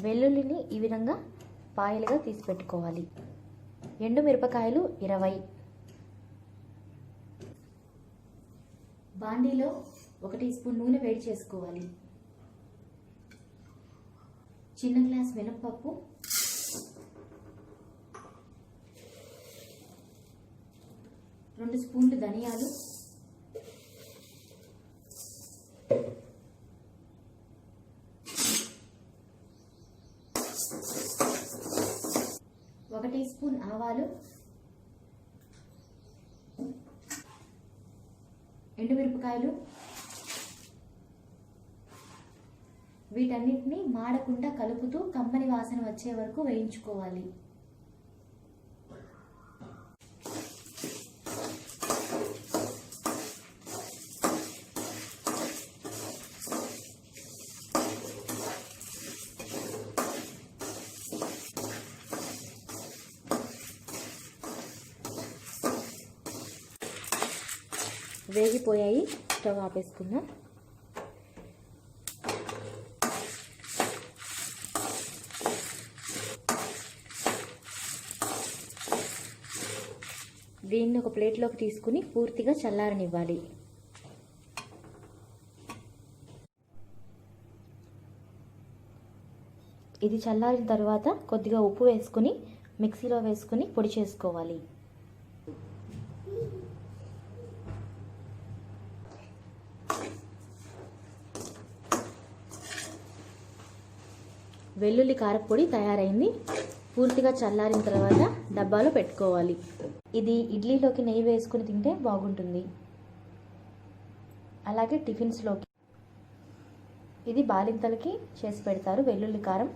వెల్లుల్లిని ఈ విధంగా పాయలుగా తీసి పెట్టుకోవాలి. ఎండు మిరపకాయలు 20. బాండీలో 1 టీ స్పూన్ నూనె వేడి చేసుకోవాలి. చిన్న గ్లాస్ మినపప్పు, 2 స్పూన్లు ధనియాలు, 1 టీ స్పూన్ ఆవాలు, ఎండుమిరపకాయలు. వీటన్నిటిని మాడకుండా కలుపుతూ కమ్మని వాసన వచ్చే వరకు వేయించుకోవాలి. వేగిపోయాయి, స్టవ్ ఆపేసుకుందాం. దీన్ని ఒక ప్లేట్లోకి తీసుకుని పూర్తిగా చల్లారనివ్వాలి. ఇది చల్లారిన తర్వాత కొద్దిగా ఉప్పు వేసుకుని మిక్సీలో వేసుకుని పొడి చేసుకోవాలి. వెల్లుల్లి కారపొడి తయారైంది. పూర్తిగా చల్లారిన తర్వాత డబ్బాలో పెట్టుకోవాలి. ఇది ఇడ్లీలోకి నెయ్యి వేసుకుని తింటే బాగుంటుంది, అలాగే టిఫిన్స్లోకి. ఇది బాలింతలకి చేసి పెడతారు వెల్లుల్లి కారం.